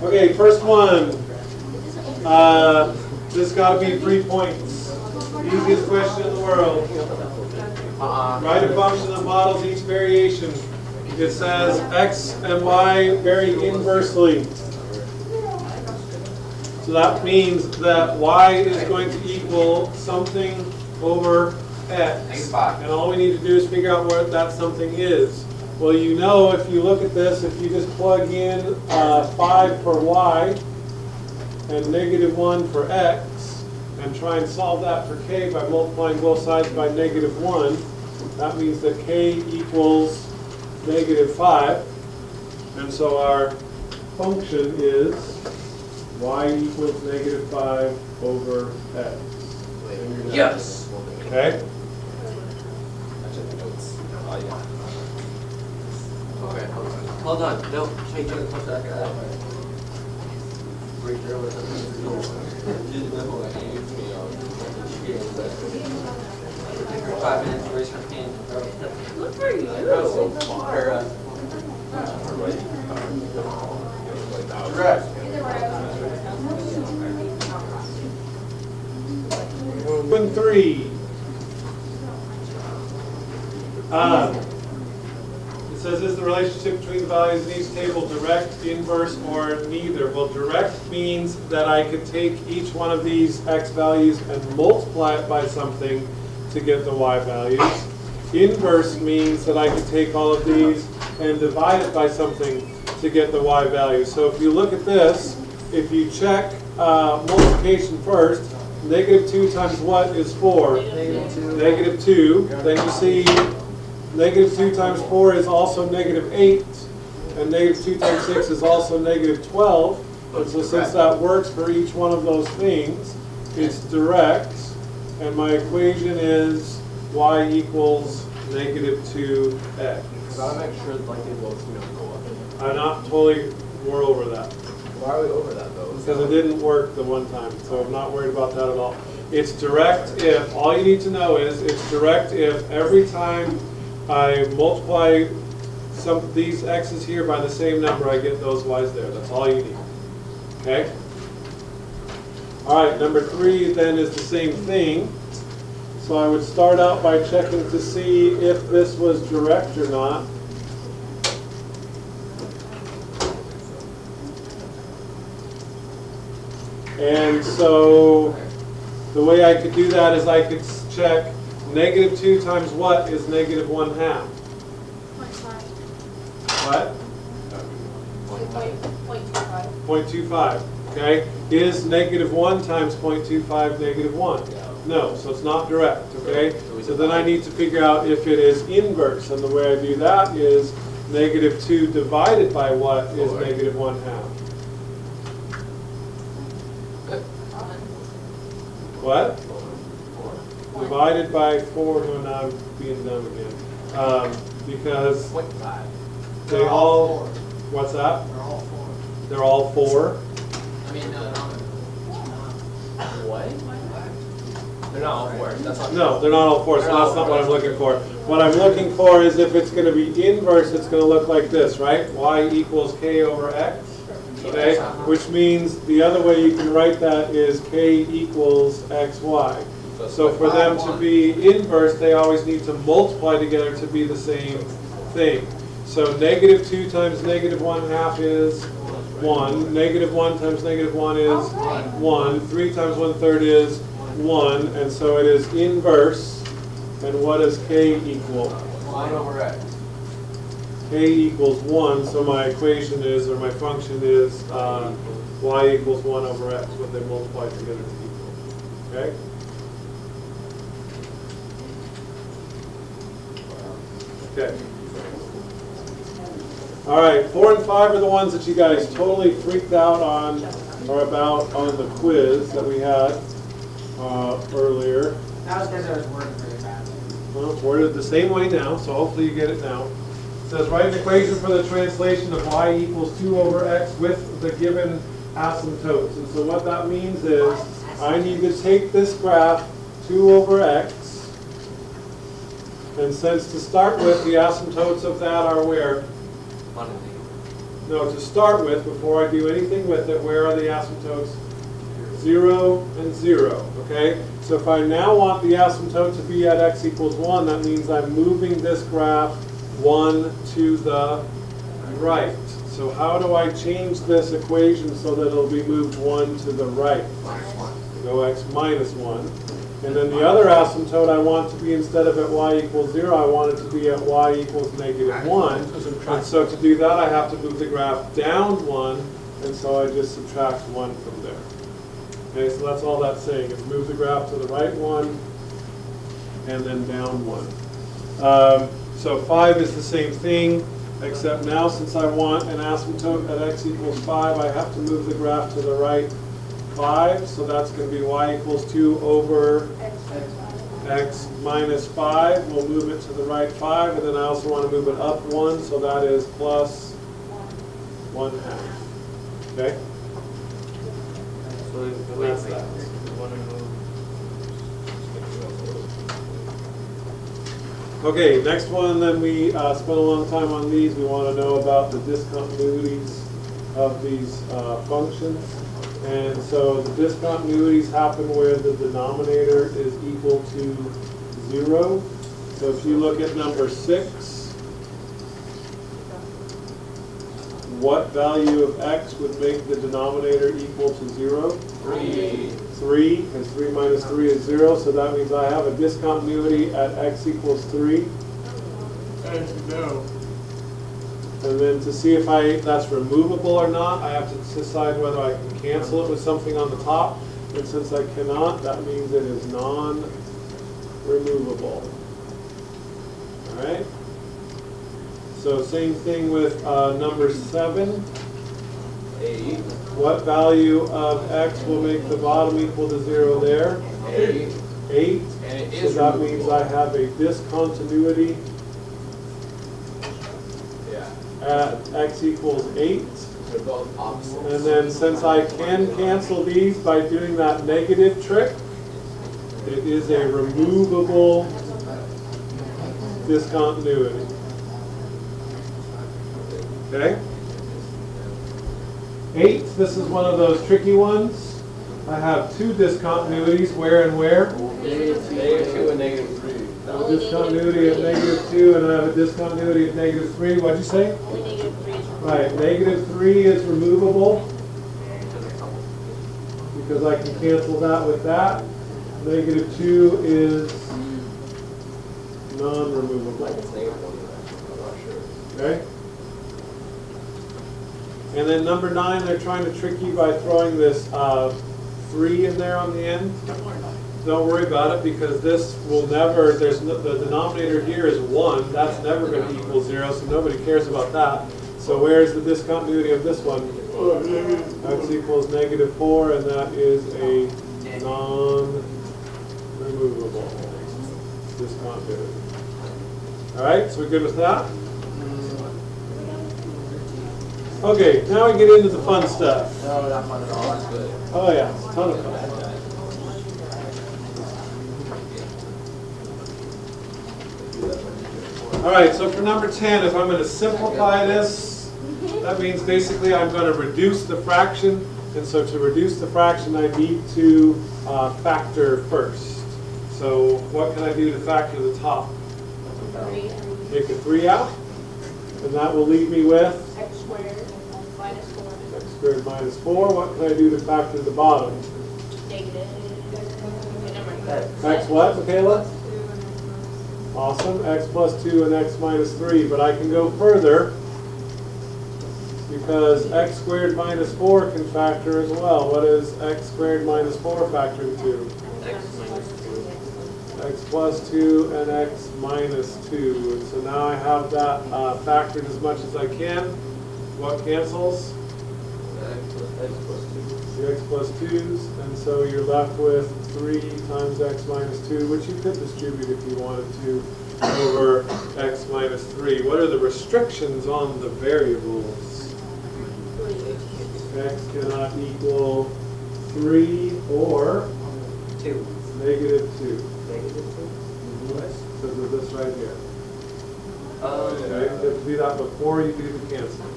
Okay, first one. This got to be 3 points. Easiest question in the world. Write a function that models each variation. It says x and y vary inversely. So that means that y is going to equal something over x. And all we need to do is figure out what that something is. Well, you know, if you look at this, if you just plug in 5 for y and -1 for x, and try and solve that for k by multiplying both sides by -1, that means that k equals -5. And so our function is y equals -5 over x. Yes. Okay? Okay, hold on. No, change it. Take her 5 minutes to raise her hand. Good for you. Direct. One, 3. It says, is the relationship between the values in each table direct, inverse, or neither? Well, direct means that I could take each one of these x values and multiply it by something to get the y values. Inverse means that I could take all of these and divide it by something to get the y values. So if you look at this, if you check multiplication first, -2 times what is 4? -2. Then you see -2 times 4 is also -8. And -2 times 6 is also -12. And so since that works for each one of those things, it's direct. And my equation is y equals -2x. Gotta make sure like they both go up. I'm not totally, we're over that. Why are we over that though? Because it didn't work the one time, so I'm not worried about that at all. It's direct if, all you need to know is, it's direct if every time I multiply some of these x's here by the same number, I get those y's there. That's all you need. Okay? All right, number 3 then is the same thing. So I would start out by checking to see if this was direct or not. And so the way I could do that is I could check -2 times what is -1/2? What? 0.25. Okay? Is -1 times 0.25 -1? No, so it's not direct. Okay? So then I need to figure out if it is inverse. And the way I do that is -2 divided by what is -1/2? What? Divided by 4. No, now I'm being dumb again. Because they all, what's that? They're all 4. They're all 4. I mean, no, they're not. What? They're not all 4. That's not No, they're not all 4, so that's not what I'm looking for. What I'm looking for is if it's going to be inverse, it's going to look like this, right? Y equals k over x. Okay? Which means the other way you can write that is k equals xy. So for them to be inverse, they always need to multiply together to be the same thing. So -2 times -1/2 is 1. -1 times -1 is 1. 3 times 1/3 is 1. And so it is inverse. And what does k equal? 1 over x. K equals 1. So my equation is, or my function is, y equals 1 over x, what they multiply together to equal. Okay? Okay. All right, 4 and 5 are the ones that you guys totally freaked out on, or about on the quiz that we had earlier. That was because I was wording really bad. Well, it's worded the same way now, so hopefully you get it now. It says, write an equation for the translation of y equals 2 over x with the given asymptotes. And so what that means is, I need to take this graph, 2 over x, and since to start with, the asymptotes of that are where? No, to start with, before I do anything with it, where are the asymptotes? 0 and 0, okay? So if I now want the asymptote to be at x equals 1, that means I'm moving this graph 1 to the right. So how do I change this equation so that it'll be moved 1 to the right? Go x minus 1. And then the other asymptote I want to be, instead of at y equals 0, I want it to be at y equals negative 1. And so to do that, I have to move the graph down 1, and so I just subtract 1 from there. Okay, so that's all that's saying, is move the graph to the right 1, and then down 1. So 5 is the same thing, except now since I want an asymptote at x equals 5, I have to move the graph to the right 5, so that's going to be y equals 2 over x minus 5. We'll move it to the right 5, and then I also want to move it up 1, so that is plus 1/2. Okay? So that's that. Okay, next one, then we spent a long time on these. We want to know about the discontinuities of these functions. And so the discontinuities happen where the denominator is equal to 0. So if you look at number 6, what value of x would make the denominator equal to 0? 3. 3, because 3 minus 3 is 0, so that means I have a discontinuity at x equals 3. No. And then to see if that's removable or not, I have to decide whether I can cancel it with something on the top. And since I cannot, that means it is non-removable. All right? So same thing with number 7. 8. What value of x will make the bottom equal to 0 there? 8. 8. And it So is that means removable. I have a discontinuity Yeah. at x equals 8. They're both opposites. And then since I can cancel these by doing that negative trick, it is a removable discontinuity. Okay? 8, this is one of those tricky ones. I have two discontinuities, where and where? Negative 2 and negative 3. I have a discontinuity at -2 and I have a discontinuity at -3. What'd you say? Only negative 3 is Right, -3 is removable because I can cancel that with that. -2 is non-removable. It's negative 1. I'm not sure. Okay? And then number 9, they're trying to trick you by throwing this 3 in there on the end. Don't worry about it because this will never, the denominator here is 1. That's never going to equal 0, so nobody cares about that. So where's the discontinuity of this one? X equals -4, and that is a non-removable discontinuity. All right, so we're good with that? Okay, now we get into the fun stuff. No, not fun at all. That's good. Oh yeah, it's a ton of fun. All right, so for number 10, if I'm going to simplify this, that means basically I'm going to reduce the fraction. And so to reduce the fraction, I need to factor first. So what can I do to factor the top? 3. Take a 3 out, and that will leave me with X squared minus 4. x squared minus 4. What can I do to factor the bottom? Negative. Okay, never mind. X what, Michaela? Awesome, x plus 2 and x minus 3. But I can go further because x squared minus 4 can factor as well. What is x squared minus 4 factoring to? X minus 2. X plus 2 and x minus 2. And so now I have that factored as much as I can. What cancels? X plus 2. The x plus 2's. And so you're left with 3 times x minus 2, which you could distribute if you wanted to, over x minus 3. What are the restrictions on the variables? X cannot equal 3 or 2. negative 2. Negative 2? Because of this right here. Okay. Okay, you have to do that before you do the canceling.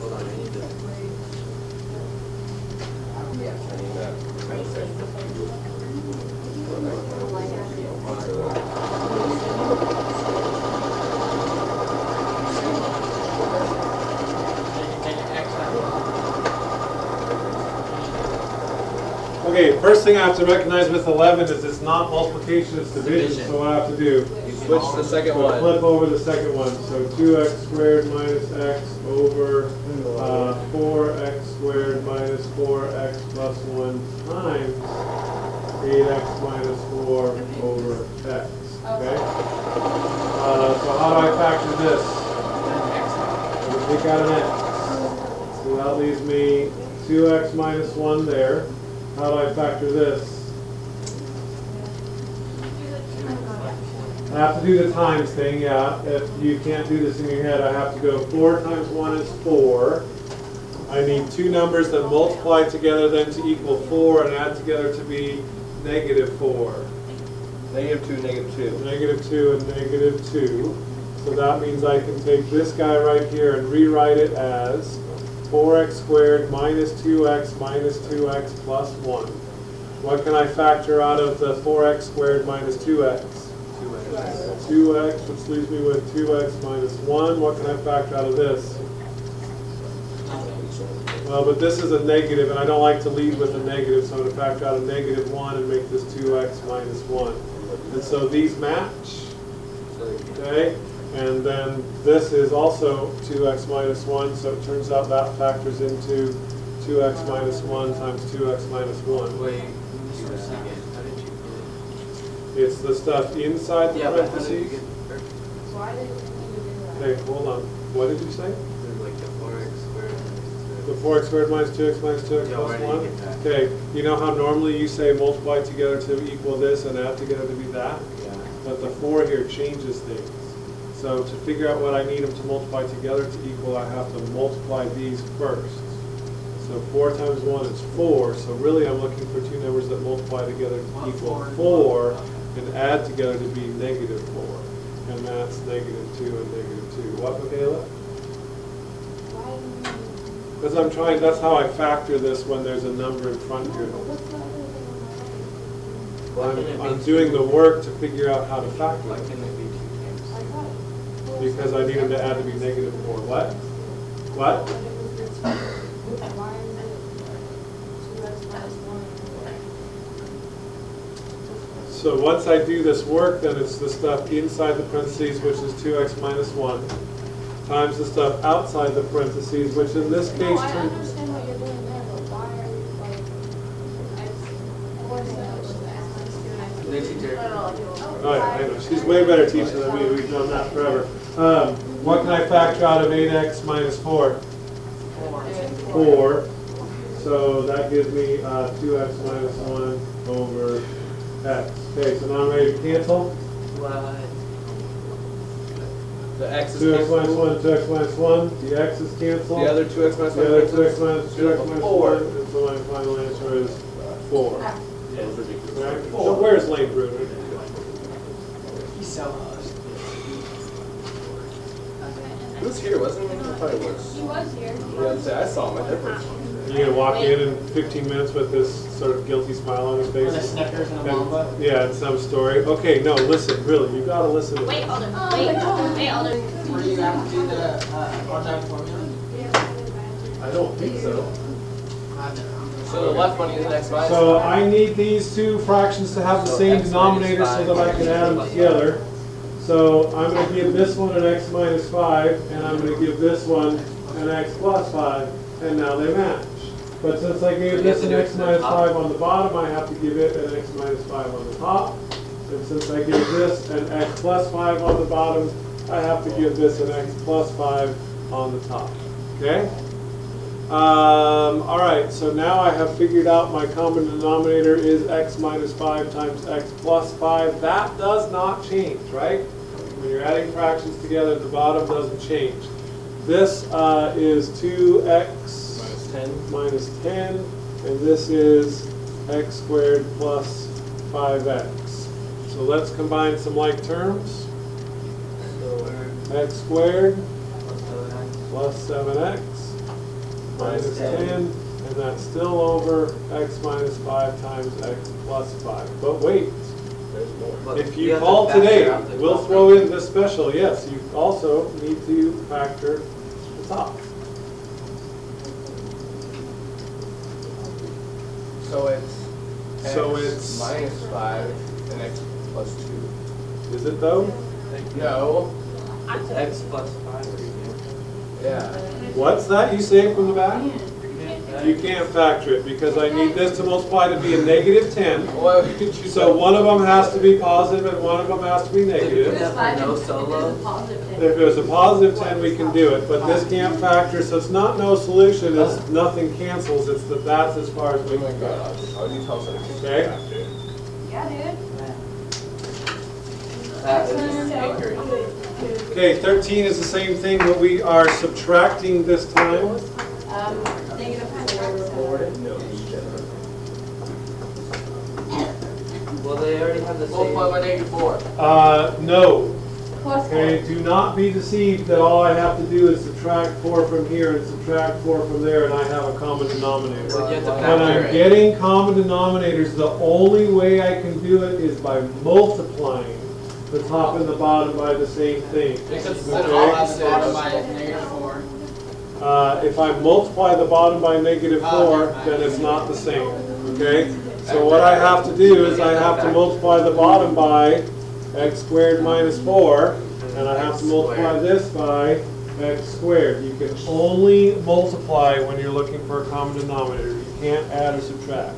Hold on, I need to. Okay, first thing I have to recognize with 11 is it's not multiplication, it's division. So what I have to do, Switch to the second one. flip over the second one. So 2x squared minus x over 4x squared minus 4x plus 1 times 8x minus 4 over x. Okay? So how do I factor this? I'm going to take out an x. So that leaves me 2x minus 1 there. How do I factor this? I have to do the times thing, yeah. If you can't do this in your head, I have to go 4 times 1 is 4. I need two numbers that multiply together then to equal 4 and add together to be negative 4. -2, -2. Negative 2 and negative 2. So that means I can take this guy right here and rewrite it as 4x squared minus 2x minus 2x plus 1. What can I factor out of the 4x squared minus 2x? 2x, which leaves me with 2x minus 1. What can I factor out of this? Well, but this is a negative, and I don't like to lead with a negative, so I'm going to factor out a negative 1 and make this 2x minus 1. And so these match, okay? And then this is also 2x minus 1, so it turns out that factors into 2x minus 1 times 2x minus 1. Wait, you were saying it. How did you get it? It's the stuff inside the Yeah, but how did you parentheses. get it? Why did you do that? Okay, hold on. What did you say? There's like the 4x squared. The 4x squared minus 2x minus 2x Yeah, plus where did you 1? get that? Okay, you know how normally you say multiply together to equal this and add together to be that? Yeah. But the 4 here changes things. So to figure out what I need them to multiply together to equal, I have to multiply these first. So 4 times 1 is 4, so really I'm looking for two numbers that multiply together to equal 4 and add together to be negative 4. And that's negative 2 and negative 2. What, Michaela? Because I'm trying, that's how I factor this when there's a number in front here. I'm doing the work to figure out how to factor Why it. can it be 2 times? Because I need them to add to be negative 4. What? What? So once I do this work, then it's the stuff inside the parentheses, which is 2x minus 1, times the stuff outside the parentheses, which in this No, case I turns... understand what you're doing there, but why are you like, The teacher. Oh yeah, I know. She's way better teacher than me. We've done that forever. What can I factor out of 8x minus 4? 4. So that gives me 2x minus 1 over x. Okay, so now I'm ready to cancel. What? The x is 2x minus canceled. 1, 2x minus 1. The x is canceled. The other 2x minus 1. The other 2x minus 2x minus 4. 1. And so my final answer is 4. Yeah, it's ridiculous. Right? So where's Lane Bruner? He's so hushed. He was here, wasn't he? I thought he was. he was here. Yeah, I'm saying, I saw him. I difference. You're gonna walk in 15 minutes with this sort of guilty smile on his face. With a Snickers and a Mamba. Yeah, and some story. Okay, no, listen, really, you gotta listen to Wait, this. Alden, wait, Alden. Where you have to do the quadratic formula? I don't think so. So the left one is x minus. So I need these two fractions to have the So same x minus denominator so 5 that I can add them plus together. So I'm gonna give this one an x minus 5, and I'm gonna give this one an x plus 5, and now they match. But since I gave this an x minus 5 on the bottom, I have to give it an x minus 5 on the top. And since I gave this an x plus 5 on the bottom, I have to give this an x plus 5 on the top. Okay? All right, so now I have figured out my common denominator is x minus 5 times x plus 5. That does not change, right? When you're adding fractions together, the bottom doesn't change. This is 2x minus 10, and this is x squared plus 5x. So let's combine some like terms. X squared plus 7x minus 10, and that's still over x minus 5 times x plus 5. But wait, There's more. But if you have to call factor today, out the we'll top. throw in this special, yes, you also need to factor the top. So it's So x it's- minus 5 and x plus 2. Is it though? No. It's x plus 5 or you Yeah. What's that you say from the back? can't. You can't factor it because I need this to multiply to be a negative 10. What would you So one of them has to be positive and one of them has to be negative. That's for no solo. If it was a positive 10, we can do it, but this can't factor, so it's not no solution, it's nothing cancels, it's that that's as far as we Oh my can go. god. How do you tell something? Okay. Yeah, dude. That is angry. Okay, 13 is the same thing, but we are subtracting this time. Negative 4. No. Well, they already have the same. Multiply by negative 4. No. Plus Okay, do not be deceived that all I have to do is subtract 4 from here and subtract 4 from there and I have a common denominator. But you have to When factor I'm it. getting common denominators, the only way I can do it is by multiplying the top and the bottom by the same thing. Because it's Okay. an I'll have the opposite bottom of by negative 4. If I multiply the bottom by negative 4, then it's not the same, okay? So what I have to do is I have to multiply the bottom by x squared minus 4, and I have to multiply this by x squared. You can only multiply when you're looking for a common denominator. You can't add or subtract.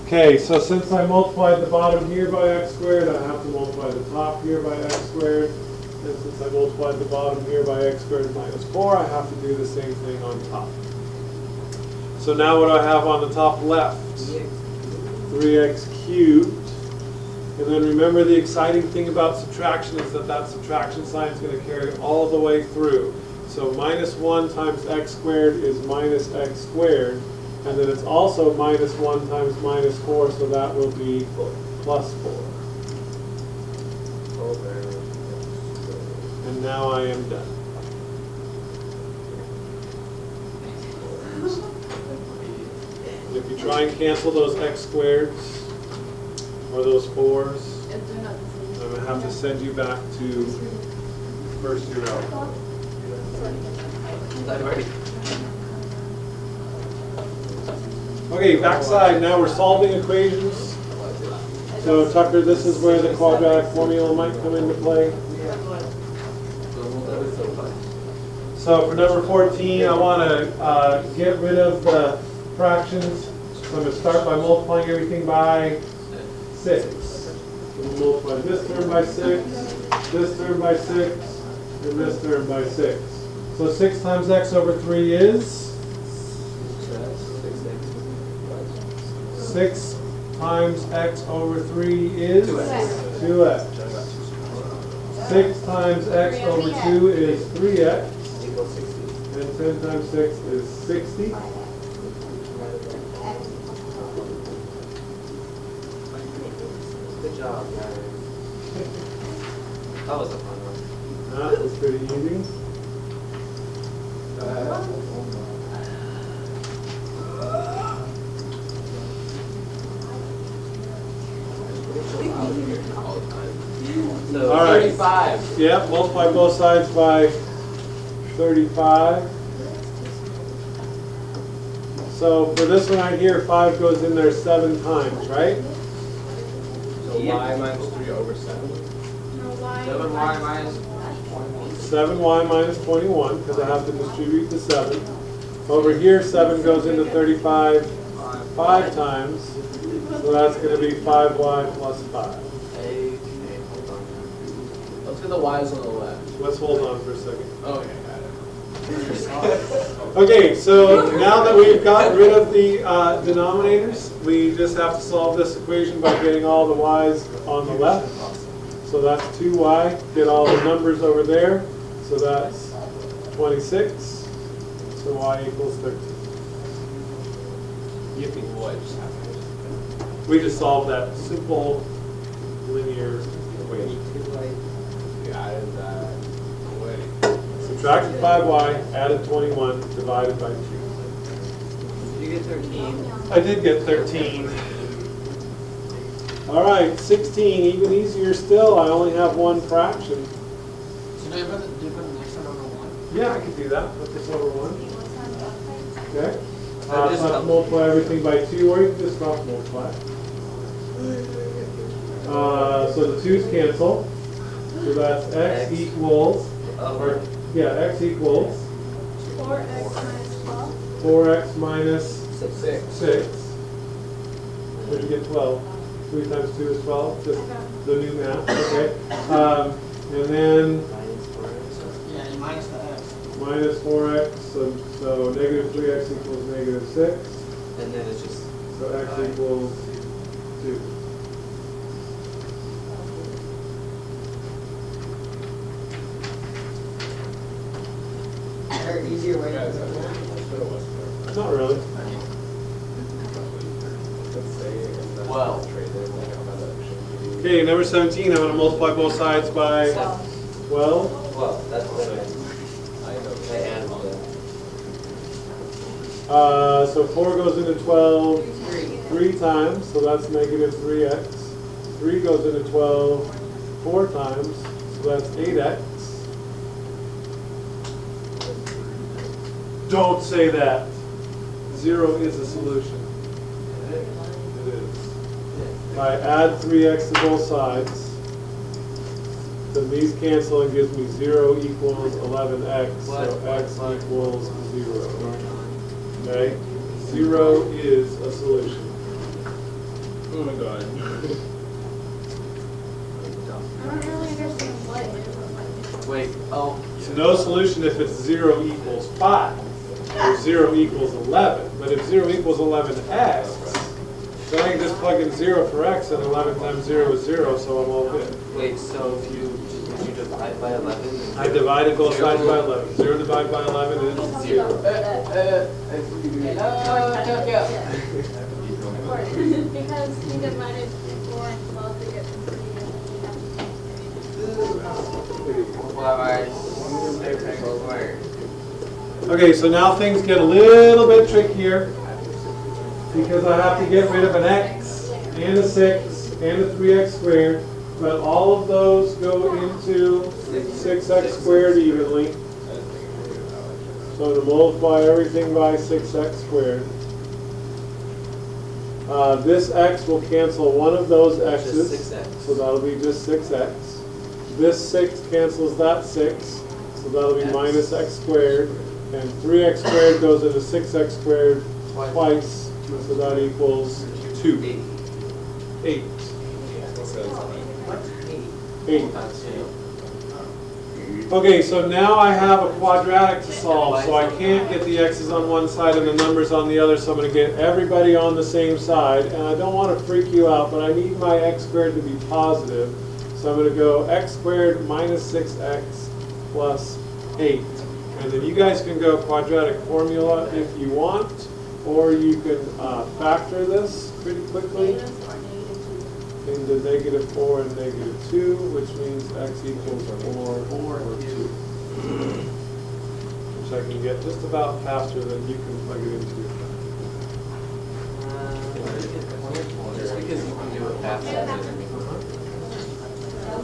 Okay, so since I multiplied the bottom here by x squared, I have to multiply the top here by x squared. And since I multiplied the bottom here by x squared minus 4, I have to do the same thing on top. So now what do I have on the top left? 3x cubed. And then remember, the exciting thing about subtraction is that that subtraction sign is going to carry all the way through. So minus 1 times x squared is minus x squared. And then it's also minus 1 times minus 4, so that will be plus 4. And now I am done. If you try and cancel those x squareds or those 4s, I'm going to have to send you back to first year algebra. I've already. Okay, backside, now we're solving equations. So Tucker, this is where the quadratic formula might come into play. So for number 14, I want to get rid of the fractions. So I'm going to start by multiplying everything by 6. So we'll multiply this term by 6, this term by 6, and this term by 6. So 6 times x over 3 is? 6 times x over 3 is? 2x. 6 times x over 2 is 3x. And 10 times 6 is 60. Good job, guys. That was a fun one. That was pretty easy. So, All right. 35. Yeah, multiply both sides by 35. So for this one right here, 5 goes in there 7 times, right? So y minus 3 over 7. 7y minus 21. 7y minus 21, because I have to distribute the 7. Over here, 7 goes into 35 5 times, so that's going to be 5y plus 5. okay, hold on. Let's get the y's on the left. Let's hold on for a second. Okay, got it. Okay, so now that we've gotten rid of the denominators, we just have to solve this equation by getting all the y's on the left. So that's 2y, get all the numbers over there, so that's 26, so y equals 13. Yippee, what just happened? We just solved that simple linear equation. We added that away. Subtracted 5y, added 21, divided by 2. Did you get 13? I did get 13. All right, 16, even easier still. I only have one fraction. So do you put the next one over 1? Yeah, I could do that. Put this over 1. Okay. So So just let's multiply everything by 2, or you can just stop multiply. So the 2's cancel. So that's x equals, or yeah, x equals 4x minus 12. 4x minus 6. 6. Where'd you get 12? 3 times 2 is 12, just the new math, okay. And then Yeah, and minus the x. minus 4x, so negative 3x equals negative 6. And then it's just. So x equals 2. Is there an easier way to do that? Not really. Well. Okay, number 17, I'm going to multiply both sides by 12. Well, that's what they add them. So 4 goes into 12 3 times, so that's negative 3x. 3 goes into 12 4 times, so that's 8x. Don't say that. 0 is a solution. It is. If I add 3x to both sides, then these cancel and gives me 0 equals 11x, so x equals 0. Okay? 0 is a solution. Oh my god. I don't really understand what it is. Wait, oh. It's no solution if it's 0 equals 5, or 0 equals 11. But if 0 equals 11x, then I can just plug in 0 for x, and 11 times 0 is 0, so I'm all good. Wait, so if you divide by 11? I divided both sides by 11. 0 divided by 11 is 0. Because you divided 4 and 12 to get to 3 and then Okay, so now things get a little bit trickier because I have to get rid of an x and a 6 and a 3x squared, but all of those go into 6x squared evenly. So to multiply everything by 6x squared. This x will cancel one of those x's, Just 6x. so that'll be just 6x. This 6 cancels that 6, so that'll be X. minus x squared. And 3x squared goes into 6x squared twice, so that equals 2. 8. 8. Okay, so now I have a quadratic to solve, so I can't get the x's on one side and the numbers on the other, so I'm going to get everybody on the same side. And I don't want to freak you out, but I need my x squared to be positive. So I'm going to go x squared minus 6x plus 8. And then you guys can go quadratic formula if you want, or you can factor this pretty quickly into negative 4 and negative 2, which means x equals 4 or 2. Which I can get just about faster than you can plug it into your Just because you can do it faster.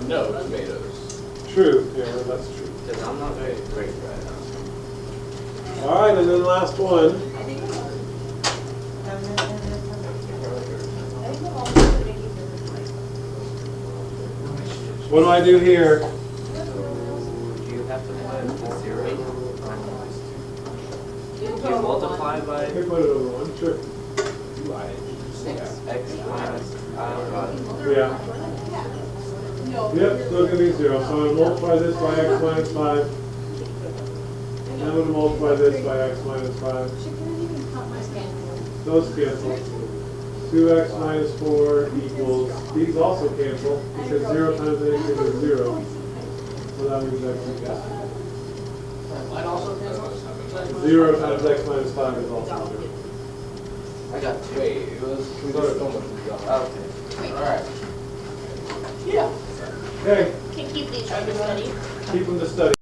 No tomatoes. True, yeah, that's true. Because I'm not very great right now. All right, and then last one. What do I do here? Do you have to put the 0? Do you multiply by I can put it over 1, sure. 6x minus, I don't know. Yeah. Yep, still gonna be 0. So I'm gonna multiply this by x minus 5. And I'm gonna multiply this by x minus 5. Those cancel. 2x minus 4 equals, these also cancel, because 0 times anything is 0. So that means x is cancel. Mine also cancels? 0 times x minus 5 is also 0. I got 2. Wait, it was, we did so much job. Okay. Alright. Yeah. Okay, Can keep these for the study. keep them to study.